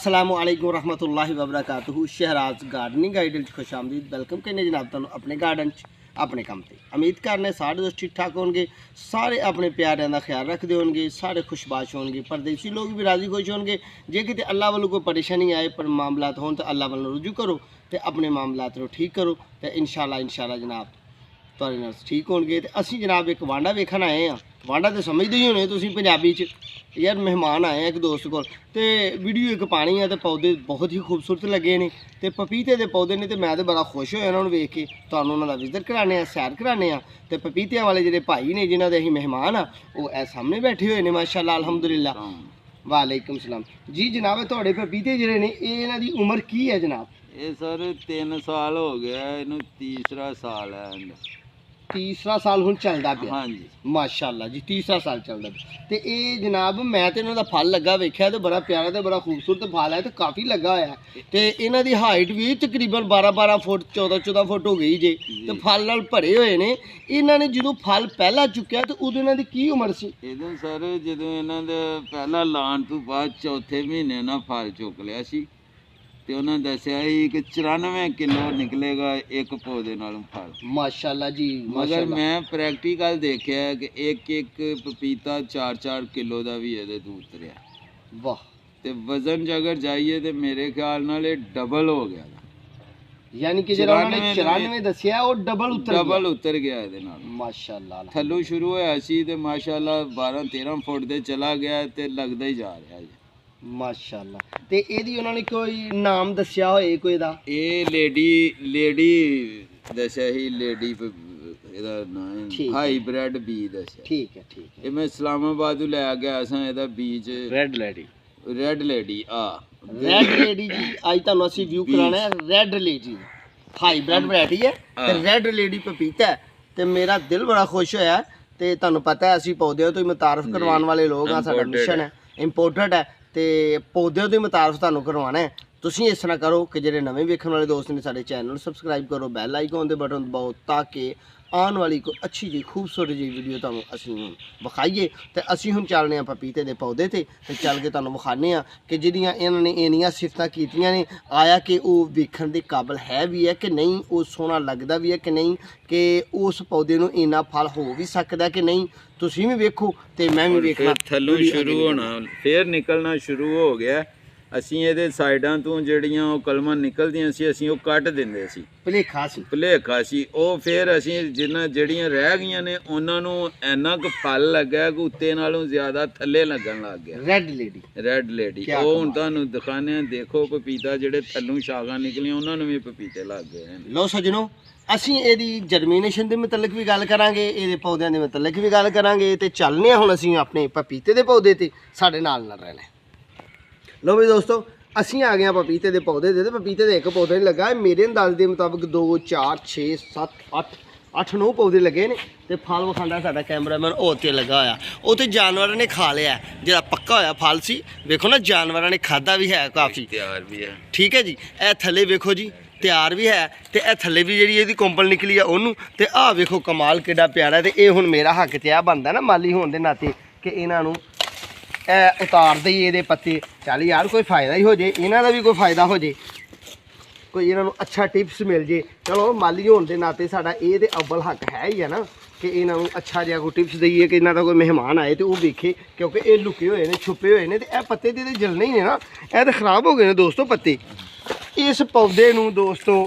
अस्सलामु अलैकुम रहमतुल्लाहि व बरकातुहू। शहराज गार्डनिंग गाइड खुश आमदीद। वेलकम कहने जनाब तुहानू अपने गार्डन अपने काम ते। उम्मीद करने सारे दोस्त ठीक ठाक होंगे, सारे अपने प्यारिਆਂ ਦਾ ख्याल रखते होंगे, सारे खुशबाश होंगे, परदेसी लोग भी राजी खुश होंगे। जे किते अल्लाह वालों कोई परेशानी आए पर मामलात हों तो अल्लाह वालों रुजू करो तो अपने मामलात को ठीक करो तो इंशाल्लाह जनाब तुहाडे नाल ठीक होणगे। ते असीं जनाब एक वांडा वेखण आए हैं। वांडा तो समझते ही होने तुसीं पंजाबी च, यार मेहमान आए हैं एक दोस्त को तो वीडियो एक पानी है तो पौधे बहुत ही खूबसूरत लगे ने तो पपीते के पौधे ने तो मैं तो बड़ा खुश होया उन्होंने वेख के। तुहानू उन्होंने विजिट कराने सैर कराने तो पपीतियां वाले जो भाई ने जिन्हों के असीं मेहमान आ वो सामने बैठे हुए हैं माशाअल्लाह अल्हम्दुलिल्लाह। वालेकुम सलाम जी जनाब। तुहाडे पपीते जिहड़े ने इन्हां दी उम्र की है जनाब? ये सर 3 साल हो गया, इनू तीसरा साल है। तीसरा साल हुण चलदा पिया? हाँ जी माशाअल्लाह जी, तीसरा साल चलदा पिया। ते ये जनाब मैं तो इन्हां दा फल लगा वेख्या तो बड़ा प्यारा तो बड़ा खूबसूरत फल है तो काफ़ी लगा होया है। ते इन्हां दी हाइट भी तकरीबन 12-12 फुट 14-14 फुट हो गई जे ते फल नाल भरे हुए ने। इन्हां ने जदों फल पहला चुक्या तो उदों इन्हां दी की उम्र सी? इधर सर जदों इन्हां दे पहला लाण तो बाद चौथे महीने ना फल चुक लिया सी ते उन्हें दसिया ही कि 94 किलो निकलेगा एक पौधे नालों फल। माशाअल्लाह जी मगर मैं प्रैक्टिकल देखा है कि एक पपीता 4-4 किलो का भी ये दूत रहा। वाह। ते वजन च अगर जाइए तो मेरे ख्याल नाल ये डबल हो गया, यानी कि जिहड़ा उन्होंने 94 दसिया वो डबल उतर गया ਇਹਦੇ ਨਾਲ। माशाअल्लाह थल्लों शुरू होया सी ते माशाअल्लाह 12-13 फुट दे चला गया ते लगदा ही जा रहा है। माशाअल्लाह। ते एदी उन्होंने कोई नाम दसिया होए कोई दा? ये लेडी दसिया ही, लेडी ਇਹਦਾ ਨਾਮ ਹਾਈਬ੍ਰਿਡ ਬੀ ਦਸਿਆ। ठीक है ਇਹ ਮੈਂ ਇਸਲਾਮਾਬਾਦ ਤੋਂ ਲੈ ਗਿਆ ਸਾਂ ਇਹਦਾ ਬੀਜ। ਰੈਡ ਲੇਡੀ रेड लेडी जी आज तुहानू ਅਸੀਂ व्यू कराना है। रेड लेडी हाईब्रिड वैरायटी है ते रेड लेडी पपीता है ते मेरा दिल बड़ा खुश होया ते तुहानू पता है ਅਸੀਂ पौधे तो मुतारफ करवाने वाले लोग हाँ, साडा मिशन है इंपोर्टेड है ते पौधे तो मुतारफ तुहानू करवाना है। तुसीं इस तरह करो कि ਜਿਹੜੇ नवे वेखण वाले दोस्त ने साडे चैनल ਨੂੰ सबसक्राइब करो, बैल आइकन दे बटन दबाओ ताकि आने वाली कोई अच्छी जी खूबसूरत जी वीडियो तुहानू असीं विखाईए। तो असीं हुण चलने आ पपीते के पौधे ते चल के तुहानू विखाने आ कि जिहड़ियां इन्हां ने इन्नियां सिफतां कीतियां ने आया कि वो वेखण दे काबिल है भी है कि नहीं, वो सोहना लगदा भी है कि नहीं, कि उस पौधे नूं इन्ना फल हो भी सकदा कि नहीं। तुसीं भी वेखो ते मैं भी वेखना। थल्लों शुरू होना फिर निकलना शुरू हो गया। ਅਸੀਂ ਇਹਦੇ ਸਾਈਡਾਂ ਤੋਂ ਜਿਹੜੀਆਂ ਉਹ ਕਲਮਾਂ ਨਿਕਲਦੀਆਂ ਸੀ ਅਸੀਂ ਉਹ ਕੱਟ ਦਿੰਦੇ ਸੀ। ਭੁਲੇਖਾ ਸੀ ਉਹ। ਫਿਰ ਅਸੀਂ ਜਿਹੜੀਆਂ ਰਹਿ ਗਈਆਂ ਨੇ ਉਹਨਾਂ ਨੂੰ ਇੰਨਾ ਕੁ ਫਲ ਲੱਗਾ ਕਿ ਉੱਤੇ ਨਾਲੋਂ ਜ਼ਿਆਦਾ ਥੱਲੇ ਲੱਗਣ ਲੱਗ ਗਿਆ। ਰੈਡ ਲੇਡੀ ਉਹ ਹੁਣ ਤੁਹਾਨੂੰ ਦਿਖਾਣੇ ਆ। ਦੇਖੋ ਪਪੀਤਾ ਜਿਹੜੇ ਥੱਲੋਂ ਸ਼ਾਖਾਂ ਨਿਕਲੀਆਂ ਉਹਨਾਂ ਨੂੰ ਵੀ ਪਪੀਤੇ ਲੱਗ ਗਏ ਨੇ। ਲੋ ਸੱਜਣੋ ਅਸੀਂ ਇਹਦੀ ਜਰਮੀਨੇਸ਼ਨ ਦੇ ਮੁਤਲਕ ਵੀ ਗੱਲ ਕਰਾਂਗੇ, ਇਹਦੇ ਪੌਦਿਆਂ ਦੇ ਮੁਤਲਕ ਵੀ ਗੱਲ ਕਰਾਂਗੇ ਤੇ ਚੱਲਨੇ ਆ ਹੁਣ ਅਸੀਂ ਆਪਣੇ ਪਪੀਤੇ ਦੇ ਪੌਦੇ ਤੇ। ਸਾਡੇ ਨਾਲ ਰਹਿਣਾ। लो भाई दोस्तों असी आ गए पपीते के पौधे दे। पपीते के एक पौधा नहीं लगा, मेरे अंदाज के मुताबिक 2 4 6 7 8 9 पौधे लगे ने ते फल विखांदा साडा कैमरामैन उत्ते लगा होया। वो तो जानवरों ने खा लिया जो पक्का होया फल सी। वेखो ना जानवरों ने खादा भी है काफ़ी, तैयार भी है। ठीक है जी। ए थले वेखो जी तैयार भी है तो यह थले भी जी ये कोंपल निकली है उन्होंने। तो आ वेखो कमाल कितना प्यारा। तो ये हुण मेरा हक ते बनता ना माली होने के नाते कि इन्हों उतार दईए ये पत्ते। चल यार कोई फ़ायदा ही हो जाए, इन्हों का भी कोई फ़ायदा हो जाए, कोई इन्हों अच्छा टिप्स मिल जाए। चलो माली होने के नाते साडा ये तो अव्वल हक है ही है ना कि इन्हों अच्छा जहा कोई टिप्स दईए कि इन्हों का कोई मेहमान आए तो वो वेखे, क्योंकि ये लुके हुए हैं छुपे हुए हैं तो यह पत्ते तो जलने ही ने ना, यह तो खराब हो गए हैं दोस्तों पत्ते। इस पौधे नूं दोस्तों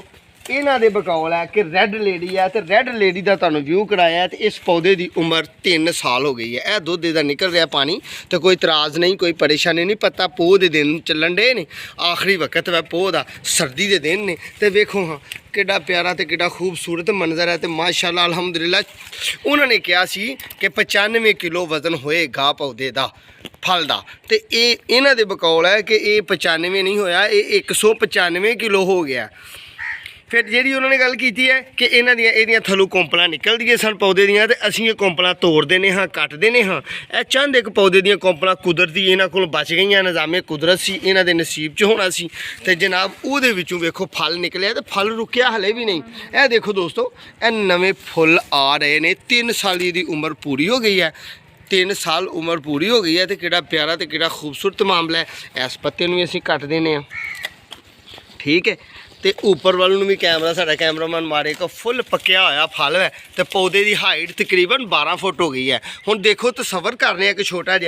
इन्हां दे बकौल है कि रेड लेडी है तो रेड लेडी का तुहानू व्यू कराया है। तो इस पौधे की उम्र 3 साल हो गई है। यह दुध इहदा निकल रहा पानी तो कोई इतराज़ नहीं, कोई परेशानी नहीं। पता पोह के दिन चलन डे ने, आखिरी वक्त वह पोह का सर्दी के दिन ने। तो वेखो हाँ कितना प्यारा तो कितना खूबसूरत मंजर है। तो माशाअल्लाह अल्हम्दुलिल्लाह उन्होंने कहा सी कि 95 किलो वजन होएगा पौधे का फल का। तो ये इन्हां दे बकौल है कि ये 95 नहीं होया, ये 195 किलो हो गया। फिर जी उन्होंने गल की है कि इन्हां दियां थल्लों कोंपलां निकलदियां सन पौधे दियां ते असीं ये कोंपलां तोड़ देने हाँ, कट देने हाँ। यह चंद एक पौधे दियां कोंपलां कुदरती इन्हां कोल बच गईयां, निज़ामे कुदरत सी, इन्हां दे नसीब च होना सी। ते जनाब उहदे विचों वेखो फल निकलिया ते फल रुकिया हले भी नहीं। यह देखो दोस्तों यह नवे फुल आ रहे ने। 3 साल दी उम्र पूरी हो गई है 3 ਸਾਲ ਉਮਰ ਪੂਰੀ ਹੋ ਗਈ ਹੈ ਤੇ ਕਿਹੜਾ ਪਿਆਰਾ ਤੇ ਕਿਹੜਾ ਖੂਬਸੂਰਤ ਮਾਮਲਾ ਹੈ। ਇਸ ਪੱਤੇ ਨੂੰ ਵੀ ਅਸੀਂ ਕੱਟ ਦੇਣੇ ਆ, ਠੀਕ ਹੈ। ਤੇ ਉੱਪਰ ਵੱਲ ਨੂੰ ਵੀ ਕੈਮਰਾ ਸਾਡਾ ਕੈਮਰਾਮੈਨ ਮਾਰੇਗਾ। ਫੁੱਲ ਪੱਕਿਆ ਹੋਇਆ ਫਲ ਹੈ ਤੇ ਪੌਦੇ ਦੀ ਹਾਈਟ ਤਕਰੀਬਨ 12 ਫੁੱਟ ਹੋ ਗਈ ਹੈ। ਹੁਣ ਦੇਖੋ ਤਸੱਵਰ ਕਰਨੇ ਆ ਕਿ ਛੋਟੇ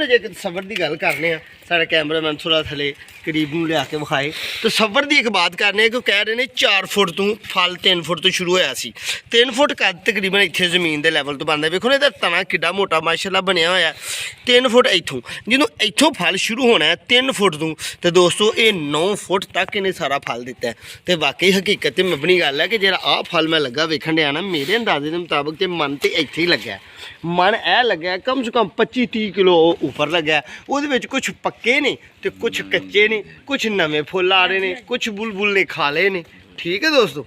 ਜਿਹੇ ਤਸੱਵਰ ਦੀ ਗੱਲ ਕਰਨੇ ਆ। ਸਾਡਾ ਕੈਮਰਾਮੈਨ ਥੋੜਾ ਥੱਲੇ ਕਰੀਬ ਨੂੰ ਲਿਆ ਕੇ ਵਿਖਾਏ। ਤਸੱਵਰ ਦੀ ਇੱਕ ਬਾਤ ਕਰਨੇ ਆ ਕਿ ਉਹ ਕਹਿ ਰਹੇ ਨੇ 4 ਫੁੱਟ ਤੋਂ ਫਲ 3 ਫੁੱਟ ਤੋਂ ਸ਼ੁਰੂ ਹੋਇਆ ਸੀ। 3 ਫੁੱਟ ਕੱਦ ਤਕਰੀਬਨ ਇੱਥੇ ਜ਼ਮੀਨ ਦੇ ਲੈਵਲ ਤੋਂ ਬਣਦਾ। ਵੇਖੋ ਨਾ ਇਹਦਾ ਤਣਾ ਕਿੱਡਾ ਮੋਟਾ ਮਾਸ਼ਾਅੱਲਾ ਬਣਿਆ ਹੋਇਆ। 3 ਫੁੱਟ ਇੱਥੋਂ, ਜਦੋਂ ਇੱਥੋਂ ਫਲ ਸ਼ੁਰੂ ਹੋਣਾ ਹੈ 3 ਫੁੱਟ ਤੋਂ, ਤੇ ਦੋਸਤੋ ਇਹ 9 ਫੁੱਟ ਤੱਕ ਇਹਨੇ ਸਾਰਾ ਫਲ ਦਿੱਤਾ ਹੈ। ਤੇ ਵਾਕਈ ਹਕੀਕਤ ਤੇ ਮਬਨੀ ਗੱਲ ਹੈ ਕਿ ਜਿਹੜਾ ਆਹ ਫਲ ਮੈਂ ਲੱਗਾ ਵੇਖਣ ਡਿਆ ਨਾ, ਮੇਰੇ ਅੰਦਾਜ਼ੇ ਦੇ ਮੁਤਾਬਕ ਤੇ ਮਨ ਤੇ ਇੱਥੇ ਹੀ ਲੱਗਾ। ਮਨ ਇਹ ਲੱਗਾ ਕਮ ਸੇ ਕਮ 25-30 ਕਿਲੋ ਉੱਪਰ ਲੱਗਾ। ਉਹਦੇ ਵਿੱਚ ਕੁਝ ਪੱਕੇ ਨੇ ਤੇ ਕੁਝ ਕੱਚੇ ਨੇ, ਕੁਝ ਨਵੇਂ ਫੁੱਲ ਆ ਰਹੇ ਨੇ, ਕੁਝ ਬੁਲਬੁਲ ਨੇ ਖਾ ਲਏ ਨੇ, ਠੀਕ ਹੈ ਦੋਸਤੋ।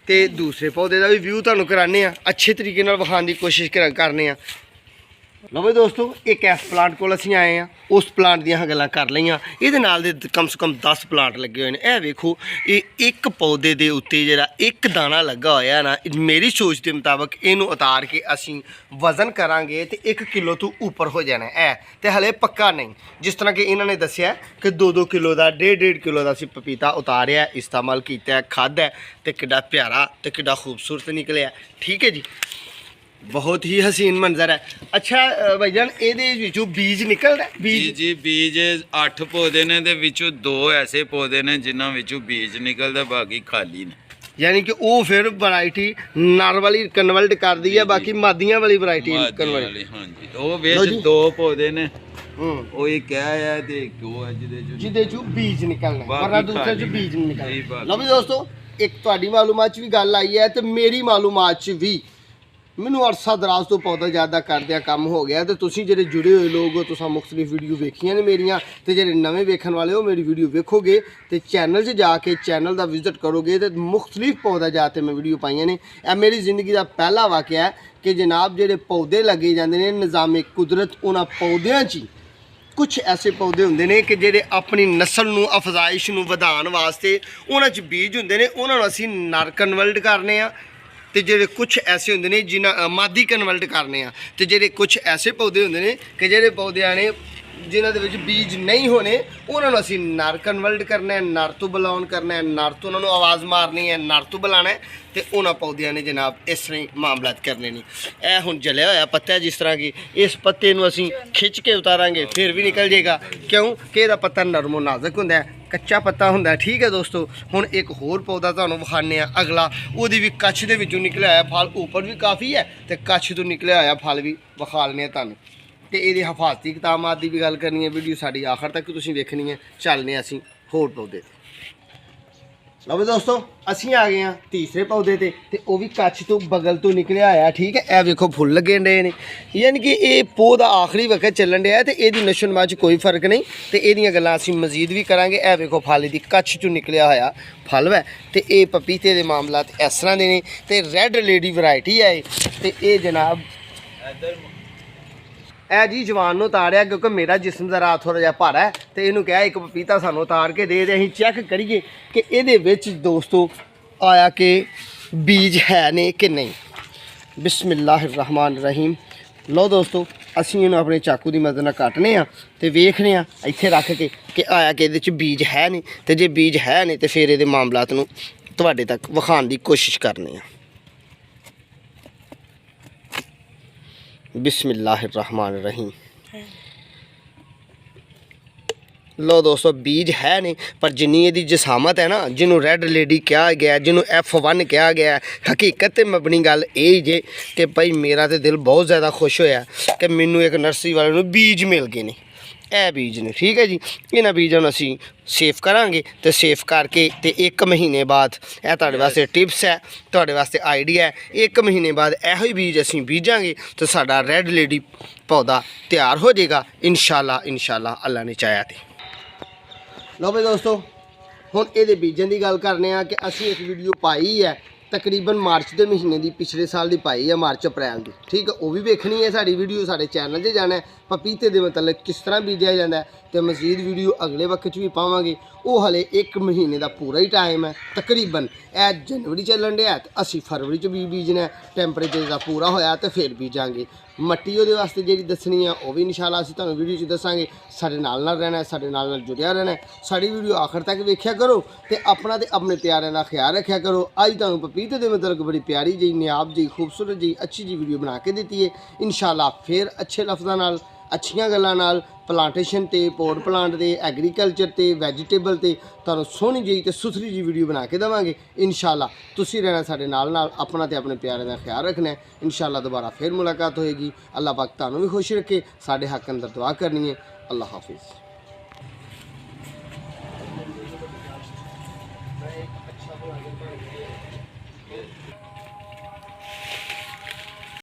ਤੇ ਦੂਸਰੇ ਪੌਦੇ ਦਾ ਵੀ ਵਿਊ ਤੁਹਾਨੂੰ ਕਰਾਣੇ ਆ, ਅੱਛੇ ਤਰੀਕੇ ਨਾਲ ਵਿਖਾਉਣ ਦੀ ਕੋਸ਼ਿਸ਼ ਕਰਨੇ ਆ। ਲਓ ਬਈ ਦੋਸਤੋ, ਇੱਕ ਇਸ ਪਲਾਂਟ ਕੋਲ ਅਸੀਂ ਆਏ ਆ, ਉਸ ਪਲਾਂਟ ਦੀਆਂ ਗੱਲਾਂ ਕਰ ਲਈਆਂ। ਇਹਦੇ ਨਾਲ ਦੇ ਕਮ ਸੇ ਕਮ 10 ਪਲਾਂਟ ਲੱਗੇ ਹੋਏ ਨੇ। ਇਹ ਵੇਖੋ, ਇਹ ਇੱਕ ਪੌਦੇ ਦੇ ਉੱਤੇ ਜਿਹੜਾ ਇੱਕ ਦਾਣਾ ਲੱਗਾ ਹੋਇਆ ਨਾ, ਮੇਰੀ ਸੋਚ ਦੇ ਮੁਤਾਬਕ ਇਹਨੂੰ ਉਤਾਰ ਕੇ ਅਸੀਂ ਵਜ਼ਨ ਕਰਾਂਗੇ ਤੇ 1 ਕਿਲੋ ਤੋਂ ਉੱਪਰ ਹੋ ਜਾਣਾ ਹੈ। ਤੇ ਹਲੇ ਪੱਕਾ ਨਹੀਂ, ਜਿਸ ਤਰ੍ਹਾਂ ਕਿ ਇਹਨਾਂ ਨੇ ਦੱਸਿਆ ਕਿ 2-2 ਕਿਲੋ ਦਾ 1.5 ਕਿਲੋ ਦਾ ਅਸੀਂ ਪਪੀਤਾ ਉਤਾਰਿਆ, ਇਸਤੇਮਾਲ ਕੀਤਾ, ਖਾਧਾ ਤੇ ਕਿੱਡਾ ਪਿਆਰਾ ਤੇ ਕਿੱਡਾ ਖੂਬਸੂਰਤ ਨਿਕਲਿਆ, ਠੀਕ ਹੈ ਜੀ। ਬਹੁਤ ਹੀ ਹਸੀਨ ਮੰਜ਼ਰ ਹੈ। ਅੱਛਾ ਭਾਈਜਾਨ, ਇਹਦੇ ਵਿੱਚੋਂ ਬੀਜ ਨਿਕਲਦਾ? ਜੀ ਬੀਜ 8 ਪੌਦੇ ਨੇ ਦੇ ਵਿੱਚੋਂ 2 ਐਸੇ ਪੌਦੇ ਨੇ ਜਿਨ੍ਹਾਂ ਵਿੱਚੋਂ ਬੀਜ ਨਿਕਲਦਾ, ਬਾਕੀ ਖਾਲੀ ਨੇ। ਯਾਨੀ ਕਿ ਉਹ ਫਿਰ ਵੈਰਾਈਟੀ ਨਰ ਵਾਲੀ ਕਨਵਰਟ ਕਰਦੀ ਹੈ, ਬਾਕੀ ਮਾਦੀਆਂ ਵਾਲੀ ਵੈਰਾਈਟੀ ਕਨਵਰਟ। ਹਾਂਜੀ, ਉਹ ਵਿੱਚ 2 ਪੌਦੇ ਨੇ, ਉਹ ਇੱਕ ਹੈ ਤੇ ਇੱਕ ਉਹ ਹੈ ਜਿਹਦੇ ਚੋਂ ਬੀਜ ਨਿਕਲਣਾ, ਵਰਨਾ ਦੂਸਰੇ ਚੋਂ ਬੀਜ ਨਹੀਂ ਨਿਕਲਣਾ। ਲਓ ਵੀ ਦੋਸਤੋ, ਇੱਕ ਤੁਹਾਡੀ ਮਾਲੂਮਾਤ 'ਚ ਵੀ ਗੱਲ ਆਈ ਹੈ ਤੇ ਮੇਰੀ ਮਾਲੂਮਾਤ 'ਚ ਵੀ। ਮੈਨੂੰ ਅਰਸਾ ਦਰਾਜ਼ ਤੋਂ ਪੌਦਾ ਜ਼ਿਆਦਾ ਕਰਦਿਆਂ ਕੰਮ ਹੋ ਗਿਆ, ਤੇ ਤੁਸੀਂ ਜਿਹੜੇ ਜੁੜੇ ਹੋਏ ਲੋਕ ਹੋ, ਤੁਸੀਂ ਮੁਖਤਲਿਫ ਵੀਡੀਓ ਵੇਖੀਆਂ ਨੇ ਮੇਰੀਆਂ, ਤੇ ਜਿਹੜੇ ਨਵੇਂ ਵੇਖਣ ਵਾਲੇ ਹੋ ਮੇਰੀ ਵੀਡੀਓ ਵੇਖੋਗੇ ਤੇ ਚੈਨਲ 'ਚ ਜਾ ਕੇ ਚੈਨਲ ਦਾ ਵਿਜ਼ਿਟ ਕਰੋਗੇ ਤੇ ਮੁਖਤਲਿਫ ਪੌਦਾ ਜਾ ਕੇ ਮੈਂ ਵੀਡੀਓ ਪਾਈਆਂ ਨੇ। ਇਹ ਮੇਰੀ ਜ਼ਿੰਦਗੀ ਦਾ ਪਹਿਲਾ ਵਾਕਿਆ ਹੈ ਕਿ ਜਨਾਬ ਜਿਹੜੇ ਪੌਦੇ ਲੱਗੇ ਜਾਂਦੇ ਨੇ ਨਿਜ਼ਾਮੇ ਕੁਦਰਤ, ਉਹਨਾਂ ਪੌਦਿਆਂ 'ਚ ਕੁਝ ਐਸੇ ਪੌਦੇ ਹੁੰਦੇ ਨੇ ਕਿ ਜਿਹੜੇ ਆਪਣੀ ਨਸਲ ਨੂੰ ਅਫਜ਼ਾਇਸ਼ ਨੂੰ ਵਧਾਉਣ ਵਾਸਤੇ ਉਹਨਾਂ 'ਚ ਬੀਜ ਹੁੰਦੇ ਨੇ, ਉਹਨਾਂ ਨੂੰ ਅਸੀਂ ਨਰ ਕਨਵਰਟ ਕਰਨੇ ਆ। ਤੇ ਜਿਹੜੇ ਕੁਝ ਐਸੇ ਹੁੰਦੇ ਨੇ ਜਿਨ੍ਹਾਂ ਮਾਦੀ ਕਨਵਰਟ ਕਰਨੇ ਆ। ਤੇ ਜਿਹੜੇ ਕੁਝ ਐਸੇ ਪੌਦੇ ਹੁੰਦੇ ਨੇ ਕਿ ਜਿਹੜੇ ਪੌਦਿਆਂ ਨੇ ਜਿਨ੍ਹਾਂ ਦੇ ਵਿੱਚ ਬੀਜ ਨਹੀਂ ਹੋਣੇ, ਉਹਨਾਂ ਨੂੰ ਅਸੀਂ ਨਰ ਕਨਵਰਟ ਕਰਨਾ ਹੈ, ਨਰ ਤੋਂ ਬੁਲਾਉਣ ਕਰਨਾ ਹੈ, ਨਰ ਤੋਂ ਉਹਨਾਂ ਨੂੰ ਆਵਾਜ਼ ਮਾਰਨੀ ਹੈ, ਨਰ ਤੋਂ ਬੁਲਾਉਣਾ ਹੈ। ਤੇ ਉਹਨਾਂ ਪੌਦਿਆਂ ਨੇ ਜਨਾਬ ਇਸ ਤਰ੍ਹਾਂ ਹੀ ਮਾਮਲਾਤ ਕਰਨੇ ਨੇ। ਇਹ ਹੁਣ ਜਲਿਆ ਹੋਇਆ ਪੱਤਾ, ਜਿਸ ਤਰ੍ਹਾਂ ਕਿ ਇਸ ਪੱਤੇ ਨੂੰ ਅਸੀਂ ਖਿੱਚ ਕੇ ਉਤਾਰਾਂਗੇ ਫਿਰ ਵੀ ਨਿਕਲ ਜਾਏਗਾ, ਕਿਉਂ ਕਿ ਇਹਦਾ ਪੱਤਾ ਨਰਮੋ ਨਾਜ਼ੁਕ ਹੁੰਦਾ ਹੈ, ਕੱਚਾ ਪੱਤਾ ਹੁੰਦਾ, ਠੀਕ ਹੈ ਦੋਸਤੋ। ਹੁਣ ਇੱਕ ਹੋਰ ਪੌਦਾ ਤੁਹਾਨੂੰ ਵਿਖਾਉਂਦੇ ਆ ਅਗਲਾ, ਉਹਦੀ ਵੀ ਕੱਛ ਦੇ ਵਿੱਚੋਂ ਨਿਕਲਿਆ ਹੋਇਆ ਫਲ ਉੱਪਰ ਵੀ ਕਾਫੀ ਹੈ ਤੇ ਕੱਛ ਤੋਂ ਨਿਕਲਿਆ ਹੋਇਆ ਫਲ ਵੀ ਵਿਖਾ ਲੈਂਦੇ ਆ ਤੁਹਾਨੂੰ। ਤੇ ਇਹਦੀ ਹਿਫਾਜ਼ਤੀ ਕਿਤਾਬਾਂ ਦੀ ਵੀ ਗੱਲ ਕਰਨੀ ਹੈ। ਵੀਡੀਓ ਸਾਡੀ ਆਖਰ ਤੱਕ ਤੁਸੀਂ ਵੇਖਣੀ ਹੈ। ਚੱਲਨੇ ਅਸੀਂ ਹੋਰ ਪੌਦੇ ਤੇ। ਲਓ ਦੋਸਤੋ, ਅਸੀਂ ਆ ਗਏ ਹਾਂ ਤੀਸਰੇ ਪੌਦੇ ਤੇ ਉਹ ਵੀ ਕੱਛ ਤੋਂ ਬਗਲ ਤੋਂ ਨਿਕਲਿਆ ਆਇਆ, ਠੀਕ ਹੈ। ਇਹ ਵੇਖੋ ਫੁੱਲ ਲੱਗੇ ਨੇ, ਯਾਨੀ ਕਿ ਇਹ ਪੌਦਾ ਆਖਰੀ ਵਕਤ ਚੱਲਣ ਡਿਆ ਤੇ ਇਹਦੀ ਨਸ਼ੋਨੁਮਾ 'ਚ ਕੋਈ ਫਰਕ ਨਹੀਂ। ਤੇ ਇਹਦੀਆਂ ਗੱਲਾਂ ਅਸੀਂ ਮਜ਼ੀਦ ਵੀ ਕਰਾਂਗੇ। ਇਹ ਵੇਖੋ ਫਲ ਦੀ ਕੱਛ 'ਚੋਂ ਨਿਕਲਿਆ ਹੋਇਆ ਫਲ ਹੈ ਤੇ ਇਹ ਪਪੀਤੇ ਦੇ ਮਾਮਲਾਤ ਇਸ ਤਰ੍ਹਾਂ ਦੇ ਨੇ। ਤੇ ਰੈੱਡ ਲੇਡੀ ਵੈਰਾਈਟੀ ਹੈ ਤੇ ਇਹ ਜਨਾਬ ਇਹ ਜੀ ਜਵਾਨ ਨੂੰ ਉਤਾਰਿਆ ਕਿਉਂਕਿ ਮੇਰਾ ਜਿਸਮ ਜ਼ਰਾ ਥੋੜ੍ਹਾ ਜਿਹਾ ਭਾਰਾ ਹੈ ਤੇ ਇਹਨੂੰ ਕਿਹਾ ਇੱਕ ਪਪੀਤਾ ਸਾਨੂੰ ਉਤਾਰ ਕੇ ਦੇ ਅਸੀਂ ਚੈੱਕ ਕਰੀਏ ਕਿ ਇਹਦੇ ਵਿੱਚ ਦੋਸਤੋ ਆਇਆ ਕਿ ਬੀਜ ਹੈ ਨੇ ਕਿ ਨਹੀਂ। ਬਿਸਮਿल्लाहिर्रहमानिर्रहीम। ਲਓ ਦੋਸਤੋ, ਅਸੀਂ ਇਹਨੂੰ ਆਪਣੇ ਚਾਕੂ ਦੀ ਮਦਦ ਨਾਲ ਕੱਟਨੇ ਆ ਤੇ ਵੇਖਨੇ ਆ ਇੱਥੇ ਰੱਖ ਕੇ ਕਿ ਆਇਆ ਕਿ ਇਹਦੇ 'ਚ ਬੀਜ ਹੈ ਨਹੀਂ। ਤੇ ਜੇ ਬੀਜ ਹੈ ਨਹੀਂ ਤੇ ਫਿਰ ਇਹਦੇ ਮਾਮਲਾਤ ਨੂੰ ਤੁਹਾਡੇ ਤੱਕ ਵਿਖਾਉਣ ਦੀ ਕੋਸ਼ਿਸ਼ ਕਰਨੀ ਆ। बिस्मिल्लाहिर्रहमानिर्रहीम। लो दोस्तों, बीज है नहीं पर जिन्नी ਇਹਦੀ ਜਸਾਮਤ ਹੈ ਨਾ, ਜਿਹਨੂੰ ਰੈੱਡ ਲੇਡੀ ਕਿਹਾ ਗਿਆ, ਜਿਹਨੂੰ F1 ਕਿਹਾ ਗਿਆ, ਹਕੀਕਤ ਤੇ ਮਬਨੀ ਗੱਲ ਇਹ ਜੇ ਕਿ ਭਾਈ ਮੇਰਾ ਤੇ ਦਿਲ ਬਹੁਤ ਜ਼ਿਆਦਾ ਖੁਸ਼ ਹੋਇਆ ਕਿ ਮੈਨੂੰ ਇੱਕ ਨਰਸਰੀ ਵਾਲੇ ਨੂੰ ਬੀਜ ਮਿਲ ਗਏ ਨੇ। ਇਹ ਬੀਜ ਨੇ, ਠੀਕ ਹੈ ਜੀ। ਇਹਨਾਂ ਬੀਜਾਂ ਨੂੰ ਅਸੀਂ ਸੇਫ ਕਰਾਂਗੇ ਤੇ ਸੇਫ ਕਰਕੇ ਤੇ 1 ਮਹੀਨੇ ਬਾਅਦ, ਇਹ ਤੁਹਾਡੇ ਵਾਸਤੇ ਟਿਪਸ ਹੈ, ਤੁਹਾਡੇ ਵਾਸਤੇ ਆਈਡੀਆ ਹੈ, 1 ਮਹੀਨੇ ਬਾਅਦ ਇਹੋ ਹੀ ਬੀਜ ਅਸੀਂ ਬੀਜਾਂਗੇ ਤੇ ਸਾਡਾ ਰੈੱਡ ਲੇਡੀ ਪੌਦਾ ਤਿਆਰ ਹੋ ਜਾਏਗਾ ਇਨਸ਼ਾਅੱਲਾ ਅੱਲਾ ਨੇ ਚਾਹਿਆ ਤੇ। ਲਓ ਬਈ ਦੋਸਤੋ, ਹੁਣ ਇਹਦੇ ਬੀਜਾਂ ਦੀ ਗੱਲ ਕਰਨੇ ਆ ਕਿ ਅਸੀਂ ਇੱਕ ਵੀਡੀਓ ਪਾਈ ਹੈ ਤਕਰੀਬਨ ਮਾਰਚ ਦੇ ਮਹੀਨੇ ਦੀ, ਪਿਛਲੇ ਸਾਲ ਦੀ ਪਾਈ ਹੈ, ਮਾਰਚ ਅਪ੍ਰੈਲ ਦੀ, ਠੀਕ ਹੈ। ਉਹ ਵੀ ਵੇਖਣੀ ਹੈ ਸਾਡੀ ਵੀਡੀਓ, ਸਾਡੇ ਚੈਨਲ 'ਤੇ ਜਾਣਾ। ਪਪੀਤੇ ਦੇ ਮਤਲਬ ਕਿਸ ਤਰ੍ਹਾਂ ਬੀਜਿਆ ਜਾਂਦਾ ਤੇ ਮਜ਼ੀਦ ਵੀਡੀਓ ਅਗਲੇ ਵਕਤ 'ਚ ਵੀ ਪਾਵਾਂਗੇ। ਉਹ ਹਲੇ 1 ਮਹੀਨੇ ਦਾ ਪੂਰਾ ਹੀ ਟਾਈਮ ਹੈ ਤਕਰੀਬਨ। ਇਹ ਜਨਵਰੀ ਚੱਲਣ ਡਿਆ ਤੇ ਅਸੀਂ ਫਰਵਰੀ 'ਚ ਵੀ ਬੀਜਣਾ। ਟੈਂਪਰੇਚਰ ਦਾ ਪੂਰਾ ਹੋਇਆ ਤੇ ਫਿਰ ਬੀਜਾਂਗੇ। ਮਿੱਟੀ ਉਹਦੇ ਵਾਸਤੇ ਜਿਹੜੀ ਦੱਸਣੀ ਆ ਉਹ ਵੀ ਇਨਸ਼ਾਅੱਲਾ ਅਸੀਂ ਤੁਹਾਨੂੰ ਵੀਡੀਓ 'ਚ ਦੱਸਾਂਗੇ। ਸਾਡੇ ਨਾਲ ਰਹਿਣਾ, ਸਾਡੇ ਨਾਲ ਜੁੜਿਆ ਰਹਿਣਾ। ਸਾਡੀ ਵੀਡੀਓ ਆਖਰ ਤੱਕ ਵੇਖਿਆ ਕਰੋ ਤੇ ਆਪਣਾ ਤੇ ਆਪਣੇ ਪਿਆਰਿਆਂ ਦਾ ਖਿਆਲ ਰੱਖਿਆ ਕਰੋ। ਅੱਜ ਤੁਹਾਨੂੰ ਪਪੀਤੇ ਦੇ ਮਤਲਬ ਬੜੀ ਪਿਆਰੀ ਜਿਹੀ, ਨਿਆਬ ਜਿਹੀ, ਖੂਬਸੂਰਤ ਜਿਹੀ, ਅੱਛੀ ਜਿਹੀ ਵੀਡੀਓ ਬਣਾ ਕੇ ਦਿੱਤੀ ਹੈ। ਇਨਸ਼ਾਅੱਲਾ ਫਿਰ ਅੱਛੇ ਲਫ਼ਜ਼ਾਂ ਨਾਲ, ਅੱਛੀਆਂ ਗੱਲਾਂ ਨਾਲ ਪਲਾਂਟੇਸ਼ਨ ਤੇ, ਪੋਟ ਪਲਾਂਟ ਤੇ, ਐਗਰੀਕਲਚਰ ਤੇ, ਵੈਜੀਟੇਬਲ ਤੇ ਤੁਹਾਨੂੰ ਸੋਹਣੀ ਜਿਹੀ ਤੇ ਸੁਥਰੀ ਜਿਹੀ ਵੀਡੀਓ ਬਣਾ ਕੇ ਦੇਵਾਂਗੇ। ਇਨਸ਼ਾਅੱਲਾ ਤੁਸੀਂ ਰਹਿਣਾ ਸਾਡੇ ਨਾਲ, ਆਪਣਾ ਤੇ ਆਪਣੇ ਪਿਆਰਿਆਂ ਦਾ ਖਿਆਲ ਰੱਖਣਾ ਹੈ। ਇਨਸ਼ਾਅੱਲਾ ਦੁਬਾਰਾ ਫਿਰ ਮੁਲਾਕਾਤ ਹੋਏਗੀ। ਅੱਲਾਹ ਪਾਕ ਤੁਹਾਨੂੰ ਵੀ ਖੁਸ਼ ਰੱਖੇ। ਸਾਡੇ ਹੱਕ ਅੰਦਰ ਦੁਆ ਕਰਨੀ ਹੈ। ਅੱਲਾਹ ਹਾਫਿਜ਼। अच्छा